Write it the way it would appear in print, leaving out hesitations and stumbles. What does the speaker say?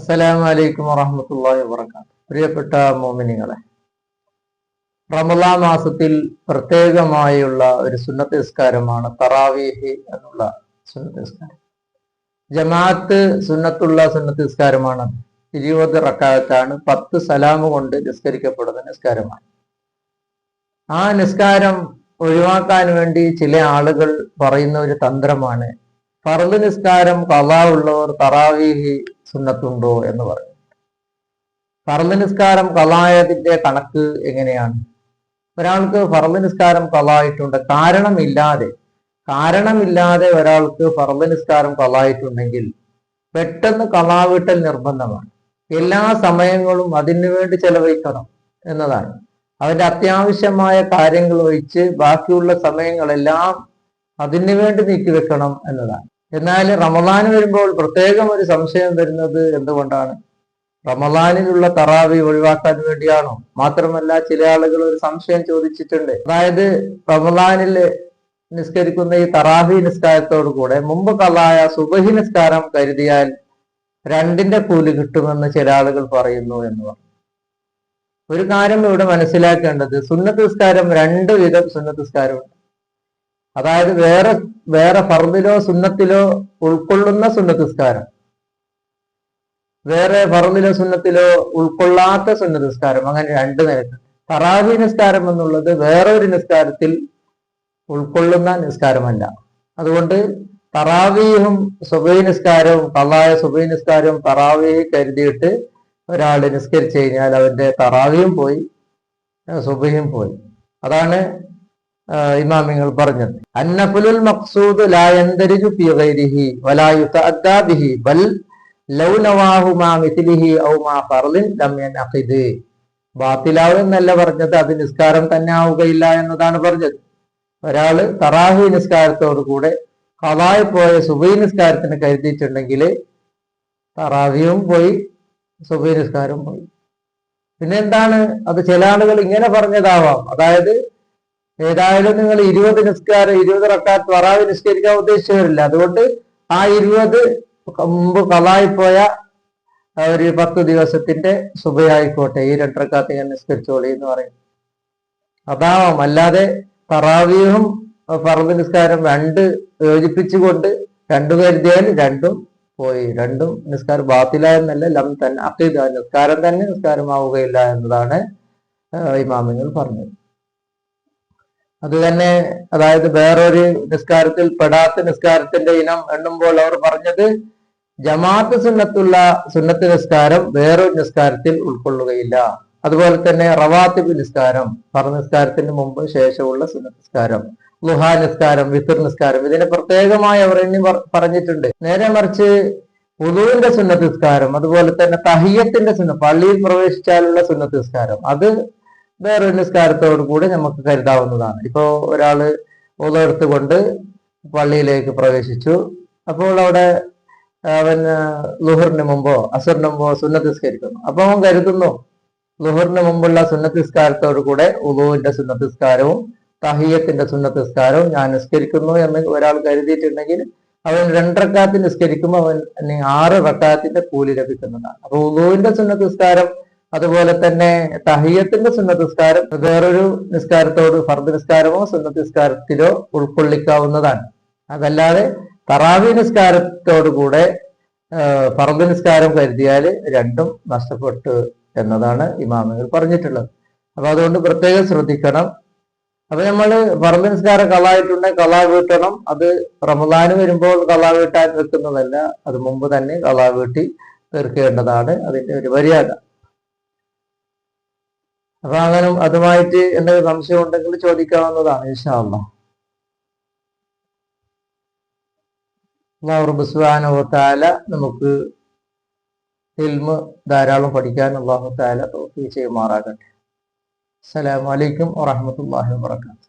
അസ്സലാമു അലൈക്കും വറഹ്മത്തുള്ളാഹി വബറകാതുഹു. പ്രിയപ്പെട്ട മോമിനിങ്ങളെ, റമളാൻ മാസത്തിൽ പ്രത്യേകമായുള്ള ഒരു സുന്നത്ത് നിസ്കാരമാണ് തറാവീഹ് എന്നുള്ള സുന്നത്ത് നിസ്കാരം. ജമാഅത്ത് സുന്നത്തുള്ള സുന്നത്ത് നിസ്കാരമാണ്. 20 റക്അത്താണ്, 10 സലാം കൊണ്ട് നിസ്കരിക്കപ്പെടുന്ന നിസ്കാരമാണ്. ആ നിസ്കാരം ഒഴിവാക്കാൻ വേണ്ടി ചില ആളുകൾ പറയുന്ന ഒരു തന്ത്രമാണ് ഫർദ് നിസ്കാരം ഖളാ ഉള്ളവർ തറാവീഹ് സുന്നത്തുണ്ടോ എന്ന് പറയും. ഫർദ് നിസ്കാരം ഖളായതിന്റെ കണക്ക് എങ്ങനെയാണ്? ഒരാൾക്ക് ഫർദ് നിസ്കാരം ഖളായിട്ടുണ്ട്, കാരണമില്ലാതെ ഒരാൾക്ക് ഫർദ് നിസ്കാരം ഖളായിട്ടുണ്ടെങ്കിൽ പെട്ടെന്ന് ഖളാ വീട്ടൽ നിർബന്ധമാണ്. എല്ലാ സമയങ്ങളും അതിനു വേണ്ടി ചെലവഴിക്കണം എന്നതാണ്. അവന്റെ അത്യാവശ്യമായ കാര്യങ്ങൾ ഒഴിച്ച് ബാക്കിയുള്ള സമയങ്ങളെല്ലാം അതിനു വേണ്ടി നീക്കിവെക്കണം എന്നതാണ്. എന്നാൽ റമളാൻ വരുമ്പോൾ പ്രത്യേകം ഒരു സംശയം വരുന്നത് എന്തുകൊണ്ടാണ്? റമളാനിലുള്ള തറാവി ഒഴിവാക്കാൻ വേണ്ടിയാണോ? മാത്രമല്ല, ചില ആളുകൾ ഒരു സംശയം ചോദിച്ചിട്ടുണ്ട്. അതായത് റമളാനിൽ നിസ്കരിക്കുന്ന ഈ തറാവി നിസ്കാരത്തോടു കൂടെ മുമ്പ് ഖളായ സുബഹി നിസ്കാരം കരുതിയാൽ 2ന്റെ കൂലി കിട്ടുമെന്ന് ചില ആളുകൾ പറയുന്നു എന്ന് പറഞ്ഞു. ഒരു കാര്യം ഇവിടെ മനസ്സിലാക്കേണ്ടത്, സുന്നത്ത് നിസ്കാരം 2 വിധം സുന്നത്ത് നിസ്കാരമുണ്ട്. അതായത് വേറെ ഫർദിലോ സുന്നത്തിലോ ഉൾക്കൊള്ളുന്ന സുന്നത്ത് നിസ്കാരം, വേറെ ഫർദിലോ സുന്നത്തിലോ ഉൾക്കൊള്ളാത്ത സുന്നത്ത് നിസ്കാരം, അങ്ങനെ 2 നിരക്ക്. തറാവി നിസ്കാരം എന്നുള്ളത് വേറൊരു നിസ്കാരത്തിൽ ഉൾക്കൊള്ളുന്ന നിസ്കാരമല്ല. അതുകൊണ്ട് തറാവീഹും സുബഹി നിസ്കാരവും ഖളായ സുബഹി നിസ്കാരവും തറാവീഹ് കരുതിയിട്ട് ഒരാൾ നിസ്കരിച്ചു കഴിഞ്ഞാൽ അവന്റെ തറാവിയും പോയി, സുബഹിയും പോയി. അതാണ് ഇമാമിങ്ങൾ പറഞ്ഞത്. അന്നഫുലുൽ മഖ്സൂദ് ലാ യൻദരിജു ഫീ ഗൈരിഹി വലാ യുതഅദ്ദാ ബിഹി ബൽ ലൗ നവാഹു മാ മിസ്ലിഹി ഔ മാ ഫർളിൻ ലം യൻഅഖിദ്. ബാത്തിലാവ് എന്നല്ല പറഞ്ഞത്, അത് നിസ്കാരം തന്നെ ആവുകയില്ല എന്നതാണ് പറഞ്ഞത്. ഒരാള് തറാവി നിസ്കാരത്തോടു കൂടെ ഖളായി പോയ സുബഹി നിസ്കാരത്തിന് കരുതിയിട്ടുണ്ടെങ്കിൽ തറാവിയും പോയി, സുബഹി നിസ്കാരം പോയി. പിന്നെ എന്താണ് അത്? ചില ആളുകൾ ഇങ്ങനെ പറഞ്ഞതാവാം, അതായത് ഏതായാലും നിങ്ങൾ 20 റക്അത്ത് തറാവി നിസ്കരിക്കാൻ ഉദ്ദേശിച്ചവരില്ല, അതുകൊണ്ട് ആ 20 മുമ്പ് ഖളായി പോയ ഒരു 10 ദിവസത്തിന്റെ സുബഹി ആയിക്കോട്ടെ, ഈ 2 റക്അത്ത് ഞാൻ നിസ്കരിച്ചോളി എന്ന് പറയും. അതാവാം. അല്ലാതെ തറാവിയും ഫർദ് നിസ്കാരം 2 യോജിപ്പിച്ചുകൊണ്ട് 2 കരുതിയാൽ 2ഉം പോയി, 2ഉം നിസ്കാരം ബാത്തിലായെന്നല്ല, ലം തന്നെ അഖീദ, നിസ്കാരം തന്നെ നിസ്കാരമാവുകയില്ല എന്നതാണ് ഇമാമിങ്ങൾ പറഞ്ഞത്. അത് തന്നെ, അതായത് വേറൊരു നിസ്കാരത്തിൽ പെടാത്ത നിസ്കാരത്തിന്റെ ഇനം എണ്ണുമ്പോൾ അവർ പറഞ്ഞത് ജമാഅത്ത് സുന്നത്തുള്ള സുന്നത്ത് നിസ്കാരം വേറൊരു നിസ്കാരത്തിൽ ഉൾക്കൊള്ളുകയില്ല. അതുപോലെ തന്നെ റവാത്തിബ് നിസ്കാരം, ഫർദ് നിസ്കാരത്തിന് മുമ്പ് ശേഷമുള്ള സുന്നത്ത് നിസ്കാരം, ളുഹാ നിസ്കാരം, വിത്ർ നിസ്കാരം, ഇതിനെ പ്രത്യേകമായി അവർ എണ്ണി പറഞ്ഞിട്ടുണ്ട്. നേരെ മറിച്ച് വുളൂന്റെ സുന്നത്ത് നിസ്കാരം, അതുപോലെ തന്നെ തഹിയ്യത്തിന്റെ സുന്നത്ത്, പള്ളിയിൽ പ്രവേശിച്ചാലുള്ള സുന്നത്ത് നിസ്കാരം, അത് വേറൊരു നിസ്കാരത്തോടു കൂടി നമുക്ക് കരുതാവുന്നതാണ്. ഇപ്പോ ഒരാള് വുളു എടുത്തുകൊണ്ട് പള്ളിയിലേക്ക് പ്രവേശിച്ചു, അപ്പോൾ അവിടെ അവൻ ളുഹറിന് മുമ്പോ അസറിന് മുമ്പോ സുന്നത്ത് നിസ്കരിക്കുന്നു. അപ്പൊ അവൻ കരുതുന്നു ളുഹറിന് മുമ്പുള്ള സുന്നത്ത് നിസ്കാരത്തോടു കൂടെ വുളുവിന്റെ സുന്നത്ത് നിസ്കാരവും തഹിയ്യത്തിന്റെ സുന്നത്ത് നിസ്കാരവും ഞാൻ നിസ്കരിക്കുന്നു എന്ന് ഒരാൾ കരുതിയിട്ടുണ്ടെങ്കിൽ അവൻ 2 റക്അത്ത് നിസ്കരിക്കുമ്പോൾ അവൻ 6 റക്അത്തിന്റെ കൂലി ലഭിക്കുന്നതാണ്. അപ്പൊ വുളുവിന്റെ സുന്നത്ത് നിസ്കാരം, അതുപോലെ തന്നെ തഹിയ്യത്തിന്റെ സുന്നത്ത് നിസ്കാരം വേറൊരു നിസ്കാരത്തോട് ഫർദ് നിസ്കാരമോ സുന്നത്ത് നിസ്കാരത്തിലോ ഉൾക്കൊള്ളിക്കാവുന്നതാണ്. അതല്ലാതെ തറാവി നിസ്കാരത്തോടു കൂടെ ഫർദ് നിസ്കാരം കരുതിയാൽ 2ഉം നഷ്ടപ്പെട്ടു എന്നതാണ് ഇമാമുകൾ പറഞ്ഞിട്ടുള്ളത്. അപ്പൊ അതുകൊണ്ട് പ്രത്യേകം ശ്രദ്ധിക്കണം. അപ്പൊ നമ്മള് ഫർദ് നിസ്കാരം ഖളായിട്ടുണ്ടെങ്കിൽ ഖളാ വീട്ടണം. അത് റമളാൻ വരുമ്പോൾ ഖളാ വീട്ടാൻ വെക്കുന്നതല്ല, അത് മുമ്പ് തന്നെ ഖളാ വീട്ടി തീർക്കേണ്ടതാണ് അതിന്റെ ഒരു മര്യാദ. അപ്പൊ അങ്ങനെ അതുമായിട്ട് എന്തെങ്കിലും സംശയം ഉണ്ടെങ്കിൽ ചോദിക്കാവുന്നതാണ് ഇൻഷാ അല്ലാഹ്. അല്ലാഹു റബ്ബ് സുബ്ഹാനഹു വ തആല നമുക്ക് ഇൽമ് ധാരാളം പഠിക്കാൻ അല്ലാഹു തആല തൗഫീഖ് ചെയ്യുമാറാകട്ടെ. അസ്സലാമു അലൈക്കും വറഹ്മത്തുള്ളാഹി വബറകാതുഹു.